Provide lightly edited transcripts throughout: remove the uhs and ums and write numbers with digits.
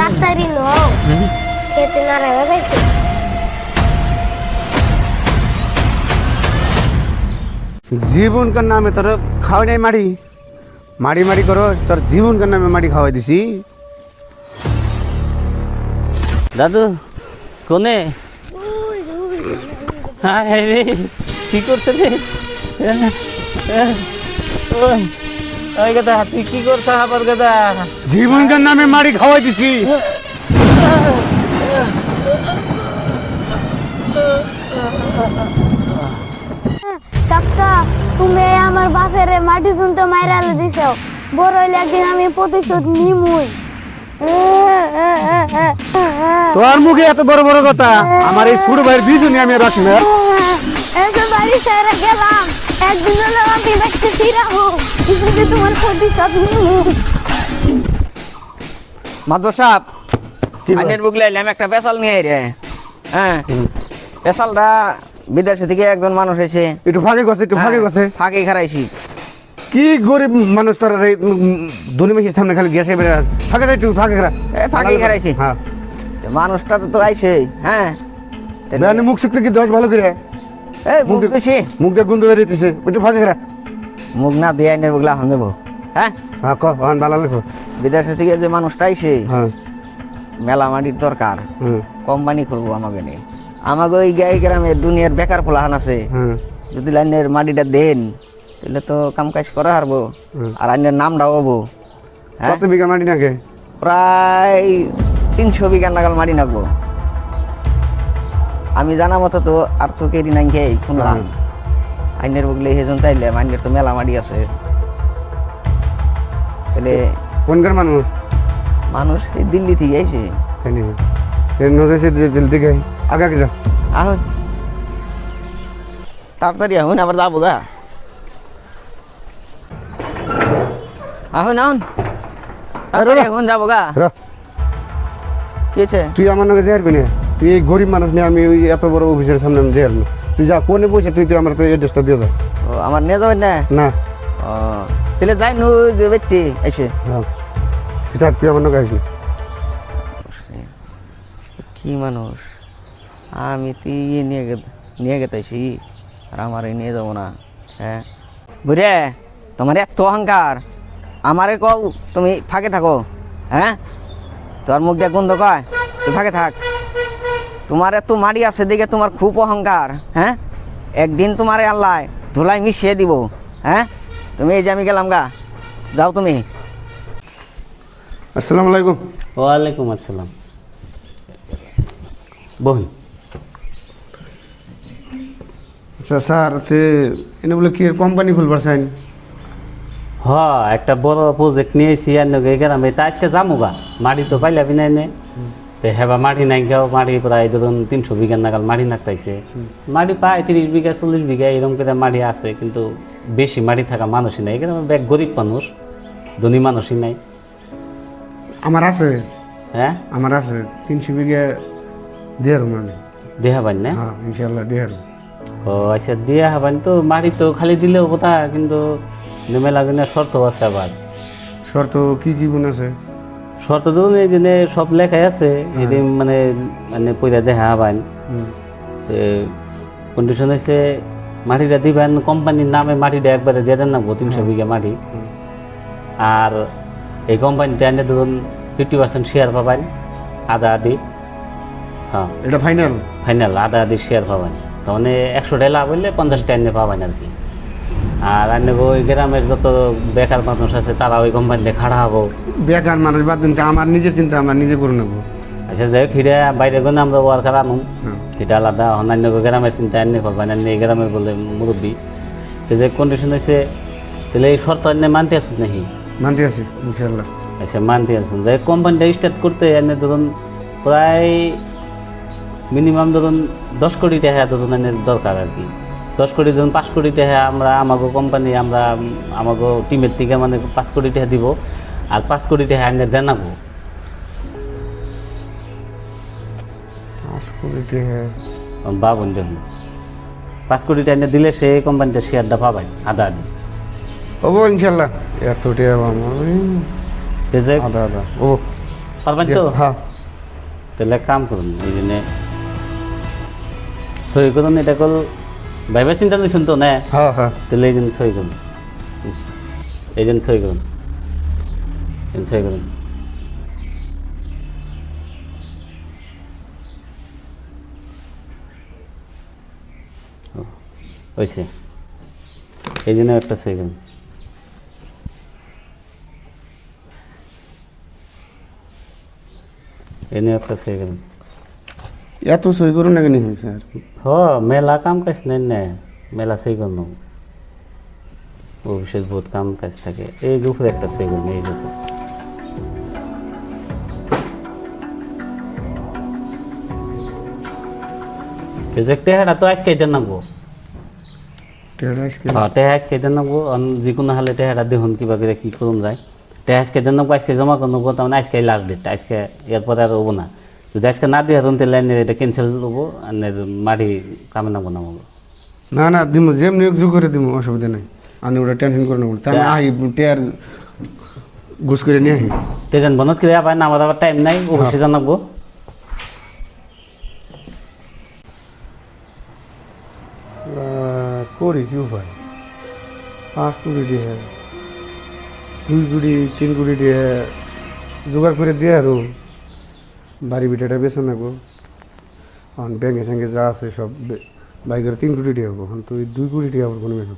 ডাক্তারি লও খেতে না রাখা যাইছে জীবন কার নামে তোর খাওয়াই নাই মাড়ি মাড়ি মাড়ি করো তোর জীবন কার নামে মাড়ি খাওয়াই দিছি। দাদু কোনে হায় রে কি করছে রে ওই কথা তুই কি করছ আবার কথা জীবন কার নামে মাড়ি খাওয়াই দিছি। কাকা তুমি আমার বাপের মাটি চুনতে মাইরা দিছো বড় হইলে একদিন আমি প্রতিশোধ নিমুই তোর মুখে এত বড় বড় কথা আমার এই ছোট ভাইয়ের বিজনী আমি রাখি না। এসে বাড়ি ছেড়ে গেলাম একদিন হলো আমি দেখতে ফিরাবো কিন্তু তোমার প্রতিশোধ নিমু মাদবর সাহেব আইনের বুকলে এলাম একটা পেশাল নিয়ে রে হ্যাঁ পেশালটা বিদেশে থেকে একজন মানুষ এসে একটু ফাঁকে গেছে একটু ফাঁকে গেছে ফাঁকে খারাইছি কি গরিব মানুষ তারা ধনী মেশির সামনে খালি গ্যাসে বেড়ে ফাঁকে একটু ফাঁকে খারা ফাঁকে খারাইছি হ্যাঁ মানুষটা তো আইছে হ্যাঁ মুখ শুকতে কি দশ ভালো করে এই মুখ দিছি মুখ দিয়ে গুন্দ বেরিয়েছে একটু ফাঁকে খারা মুখ না দিয়ে আইনের বুকলা হান দেবো হ্যাঁ হ্যাঁ ক ভালো লাগবে বিদেশে থেকে যে মানুষটা আইছে হ্যাঁ মেলা মাটির দরকার হুম কোম্পানি করবো আমাকে নিয়ে আমাকে ওই গাই গ্রামে দুনিয়ার বেকার পোলাহান আছে হুম যদি লাইনের মাটিটা দেন তাহলে তো কাম কাজ করা হারবো আর আইনের নামটাও হবো হ্যাঁ কত বিঘা মাটি নাকি প্রায় 300 বিঘা নাগাল মাটি নাকবো আমি জানা মতো তো আর তো কেরি নাই খেয়ে শুনলাম আইনের বগলে হেজন তাইলে আইনের তো মেলা মাটি আছে তাহলে কোনকার মানুষ মানুষ এই দিল্লি থেকে আইছে দিল দিকে আগে আগে যা আহুন তাড়াতাড়ি আহুন আবার যাবো গা আহুন আহুন এখন যাবো গা র কি আছে তুই আমার নাকি যাইবি না তুই এই গরিব মানুষ নিয়ে আমি ওই এত বড় অফিসের সামনে আমি যাই না তুই যা কোনে বসে তুই তুই আমার তো এড্রেসটা দিয়ে যা ও আমার নিয়ে যাবেন না না ও তাহলে যাই নু ব্যক্তি এসে হ্যাঁ তুই থাক তুই আমার নাকি আসবি কি মানুষ আমি তুই নিয়ে গেতেছি আর আমার নিয়ে যাবো না হ্যাঁ বুঝে তোমার এত অহংকার আমারে কও তুমি ফাঁকে থাকো হ্যাঁ তোর মুখ দিয়ে গন্ধ কয় তুই ফাঁকে থাক তোমার এত মাড়ি আছে দেখে তোমার খুব অহংকার হ্যাঁ একদিন তোমারে আল্লাহ ধুলাই মিশিয়ে দিব হ্যাঁ তুমি এই যে আমি গেলাম গা যাও তুমি আসসালামু আলাইকুম ওয়ালাইকুম আসসালাম বোন আচ্ছা স্যার তে এনে বলে কি কোম্পানি খুলবার চাইন হ একটা বড় প্রজেক্ট নিয়েছি আর গ্রামে তা আজকে যামু গা মাটি তো পাইলাবি নাই নে তো হেবা মাটি নাই গাও মাটি প্রায় ধরুন 300 বিঘা নাগাল মাটি নাকতাইছে মাটি পায় 30 বিঘা 40 বিঘা এরকম করে মাটি আছে কিন্তু বেশি মাটি থাকা মানুষই নাই গ্রামে ব্যাগ গরিব মানুষ ধনী মানুষই নাই আমার আছে হ্যাঁ আমার আছে 300 বিঘা দিয়ে রুম আমি দেহা বান না হ্যাঁ ইনশাআল্লাহ দিয়ে রুম ও আচ্ছা দিয়া হবেন তো মাটি তো খালি দিলেও কথা কিন্তু মেলা দিনের শর্ত আছে আবার শর্ত কি কি গুণ আছে শর্ত ধরুন এই যে সব লেখাই আছে এটি মানে মানে পয়লা দেখা হবেন কন্ডিশন হয়েছে মাটিটা দিবেন কোম্পানির নামে মাটিটা একবারে দিয়ে দেন না 300 বিঘা মাটি আর এই কোম্পানিতে আনে ধরুন 50% শেয়ার পাবেন আধা আধি হ্যাঁ এটা ফাইনাল ফাইনাল আধা আধি শেয়ার পাবেন তার মানে 100 লাভ হইলে 50 টাকা পাবেন আর কি আর ওই গ্রামের যত বেকার মানুষ আছে তারা ওই কোম্পানিতে খাড়া হবো বেকার মানুষ বাদ দিন আমার নিজের চিন্তা আমার নিজে করে নেবো আচ্ছা যাই হোক হিটা বাইরে গেলে আমরা ওয়ার্কার আনুন হিটা আলাদা অন্যান্য গ্রামের চিন্তা আনলে পারবেন এই গ্রামের বলে মুরব্বী তো যে কন্ডিশন হয়েছে তাহলে এই শর্ত আনলে মানতে আসুন নাকি মানতে আছি ইনশাআল্লাহ আচ্ছা মানতে আসুন যাই কোম্পানিটা স্টার্ট করতে এনে ধরুন প্রায় মিনিমাম ধরুন 10 কোটি টাকা ধরুন এনে দরকার আর কি 10 কোটি ধরুন 5 কোটি টাকা আমরা আমাকে কোম্পানি আমরা আমাকে টিমের থেকে মানে 5 কোটি টাকা দিব আর 5 কোটি টাকা এনে দেনাবো 5 কোটি টাকা বাবন জন্য 5 কোটি টাকা এনে দিলে সেই কোম্পানিটা শেয়ারটা পাবেন আধা আধি হবো ইনশাআল্লাহ এত টাকা আমার তো যে আধা আধা ও পারবেন তো? হ্যাঁ তাহলে এক কাম করুন, এই জন্যে সই করুন, এটা কল ভাইবা চিন্তা নিয়েছেন তো না? হ্যাঁ হ্যাঁ তাহলে এই জন্য সই করুন, এই জন্য সই করুন, সই করুন। হয়েছে, এই জন্য একটা সই করুন। এই নিয়ে একটা সই করুন। এত সই করুন না কেন স্যার? হ মেলা কাম কাজ নেই না, মেলা সই করুন, অফিসের বহুত কাম কাজ থাকে। এই দুপুরে একটা সই করুন, এই দুপুর। টেহাটা তো আজকে দেন নাকবো, টেহা আজকে দেন নাকবো, যিকোনো হালে টেহাটা দেখুন কিবা করে কি করুন যায়। টেহা আজকে দেন নাকবো, আজকে জমা করে নেবো, তার মানে আজকে লাস্ট ডেট, আজকে এরপরে আর হবো না। যদি আজকে না দিয়ে হাতুন তাহলে এটা ক্যান্সেল হবো, আর মাটি কামে নামবো না বলবো। না না দিব, যেমনি যোগ করে দিব, অসুবিধা নেই। আমি ওটা টেনশন করে নেবো, তাই আহি টেয়ার ঘুষ করে নিয়ে আহি। তেজন বনত করে পায় না, আমার আবার টাইম নাই, অবশ্যই জানাবো। করি কি উপায়? 5 কোটি দিয়ে 2 কোটি 3 কোটি দিয়ে জোগাড় করে দিয়ে আর বাড়ি বিটাটা বেছে নেবো। এখন ব্যাঙ্কে স্যাঙ্কে যা আছে সব বাইকের 3 কোটি দিয়ে হবো। এখন তুই 2 কোটি দিয়ে আমার কোনো মেয়ে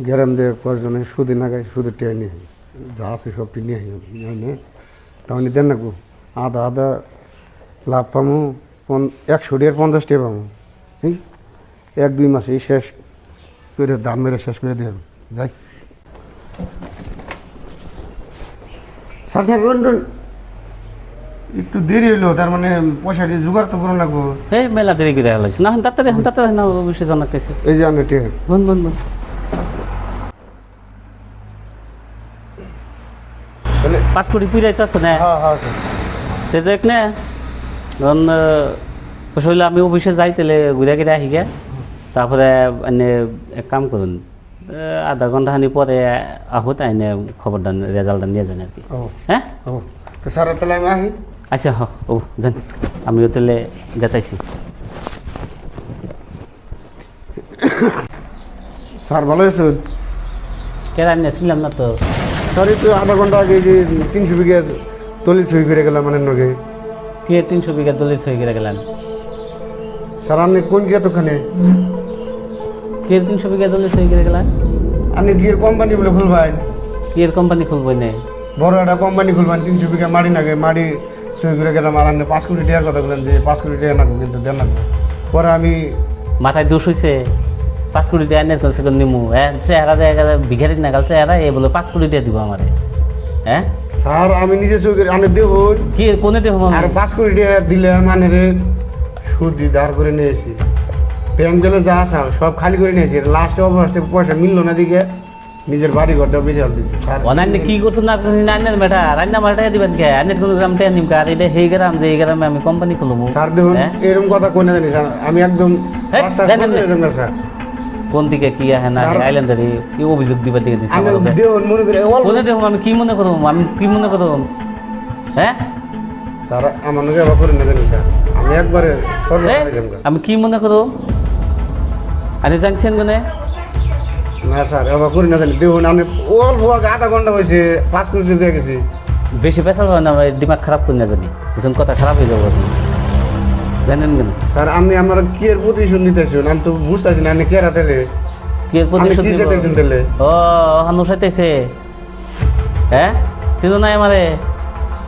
গ্যারাম দিয়ে কয়েকজনে সুদে না গাই, সুদের টেয়ে নিয়ে যা আছে সবটি নিয়ে আই তখন দেন না গো, আধা আধা লাভ পামো, 100 টাকার 50 টাকা পামো। এই 1-2 মাসে শেষ করে দাম মেরে শেষ করে দিয়ে যাই। স্যার স্যার একটু দেরি হইলো, তার মানে পয়সাটি জোগাড় তো করে লাগবো। এই মেলা দেরি করে হলাইছে না, তাতে না অবশ্যই জানাতেছে। এই যে আনে টেক বন বন বন তাহলে 5 কোটি পুরাইতে আছে না? হ্যাঁ হ্যাঁ স্যার। তেজে এক না ধরুন হইলে আমি অফিসে যাই, তাহলে ঘুরে ঘিরে আহি গে। তারপরে এনে এক কাম করুন, আধা ঘন্টা খানি পরে আহুত আইনে খবরটা রেজাল্টটা নিয়ে যান আর কি। ও হ্যাঁ ও তো স্যার তাহলে আমি আহি। আচ্ছা হ ও যান, আমিও তাহলে গেতাইছি। স্যার ভালো আছেন? কেরা নিয়েছিলাম না তো। সরি তো আধা ঘন্টা আগে যে 300 বিঘা তলি ছবি করে গেলাম মানে নগে। কে 300 বিঘা দলিত হয়ে গেলে গেলেন? স্যার আপনি কোন গিয়ে তোখানে? কে 300 বিঘা দলিত হয়ে গেলে গেলেন? আপনি গিয়ে কোম্পানি বলে খুলবেন, কি এর কোম্পানি খুলবই না? বড় একটা কোম্পানি খুলবেন, 300 বিঘা মাটি নাগে, মাটি ছবি করে গেলাম। আর আপনি 5 কোটি টাকার কথা বললেন যে 5 কোটি টাকা নাগো, কিন্তু দেন না। পরে আমি মাথায় দোষ হয়েছে, 5 কোটি টাকা এনে করছে নিমু, হ্যাঁ চেহারা দেখা ভিখারি নাগাল চেহারা, এ বলে 5 কোটি টাকা দিব আমারে। হ্যাঁ স্যার আমি নিজে ছবি করে আনে দেবুন, কি কোনে দেবো আর 5 কোটি টাকা দিলে মানে রে সুদি দাঁড় করে নিয়েছি। ব্যাংক গেলে যা আসা সব খালি করে নিয়েছি। লাস্টে অবস্থে পয়সা মিললো না দিকে নিজের বাড়ি ঘরটা বেঁচে দিচ্ছি। অনান্য কি করছো না রান্নার মেটা রান্না মাটা দিবেন কে? আনের কোনো গ্রাম টেন দিম কার এটা সেই গ্রাম যে এই গ্রামে আমি কোম্পানি খুলবো। স্যার দেখুন এরকম কথা কোন জানি স্যার, আমি একদম হেই, রাস্তা জানেন না। শুনে দেন স্যার। কোন দিকে কি আহে না স্যার, আইল্যান্ডারি কি অভিযোগ দিবার দিকে দিছে আমি আমার উপরে? দেখুন মনে করে অল্প- কোনে দেখো আমি কি মনে করব, আমি কি মনে করব? হ্যাঁ স্যার আমার নাকি আবার করে নেবেন স্যার, আমি একবারে সর্ব এই, করে দেব। আমি কি মনে করব? আরে জানছেন কোনে? না স্যার আবার করে না জানি দেখুন আমি অল্প আগে আধা ঘন্টা হয়েছে 5 কোটি দিয়ে গেছি। বেশি পেশাল হয় না, আমার দিমাগ খারাপ করে না জানি, বুঝুন কথা খারাপ হয়ে যাবো আপনি। জানেন কেন? স্যার আপনি আমার কি এর প্রতিশোধ নিতেছেন? আমি তো বুঝতেছি না আপনি কে রাতে কি এর প্রতিশোধ নিব? চাইতেছেন তাহলে? ও হানু সাইতেছে, হ্যাঁ চিনো নাই আমারে,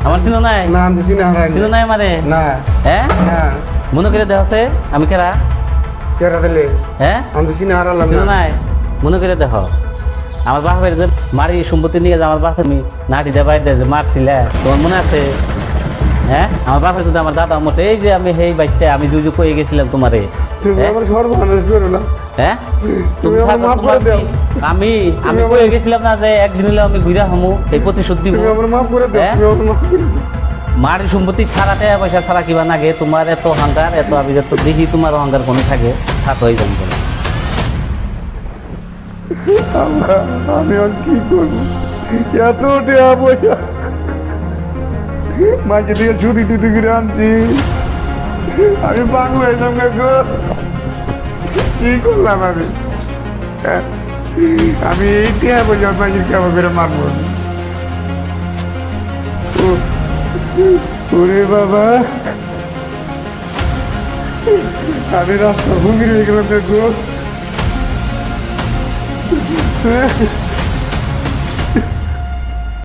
আমার চিনো নাই, না আমি তো চিনি হারাই চিনো নাই আমারে, না হ্যাঁ না মনে করে দেখ আছে আমি কেরা, কে রাতে হ্যাঁ আমি তো চিনি হারালাম চিনো না। নাই, মনে করে দেখো। আমার বাপের যে মারি সম্পত্তি নিয়ে যে আমার বাপের তুমি নাটি দেবাই দেয় যে মারছিলে, তোমার মনে আছে? হ্যাঁ আমার বাপের যদি আমার দাদা মরছে, এই যে আমি সেই বাইসতে আমি জুজু কয়ে গেছিলাম তোমারে, তুমি হ্যাঁ? আমার সর্বনাশ করো না। হ্যাঁ তুমি আমার থাকো, মাফ তোমার করে দাও। কি? আমি কয়ে গেছিলাম না যে একদিন হলে আমি ঘুরে হামু, এই প্রতিশোধ দিব। তুমি আমার মাফ করে দাও, হ্যাঁ? তুমি আমার মাফ করে দাও। মারি সম্পত্তি ছাড়া টাকা পয়সা ছাড়া কিবা নাগে, তোমার এত অহংকার, এত আমি যত দেখি তোমার অহংকার কোনো থাকে থাকো এই জন্য। আমি আর কি করবো? এত টাকা পয়সা মাকে দিয়ে ছুটি টুটি করে আনছি, আমি পাগল হয়েছিলাম না গো। কি করলাম আমি? হ্যাঁ? আমি এই টিয়া বলি মাঝির কেমন করে মারবো? ওরে বাবা, আমি রাস্তা ভূমির হয়ে গেলাম গো।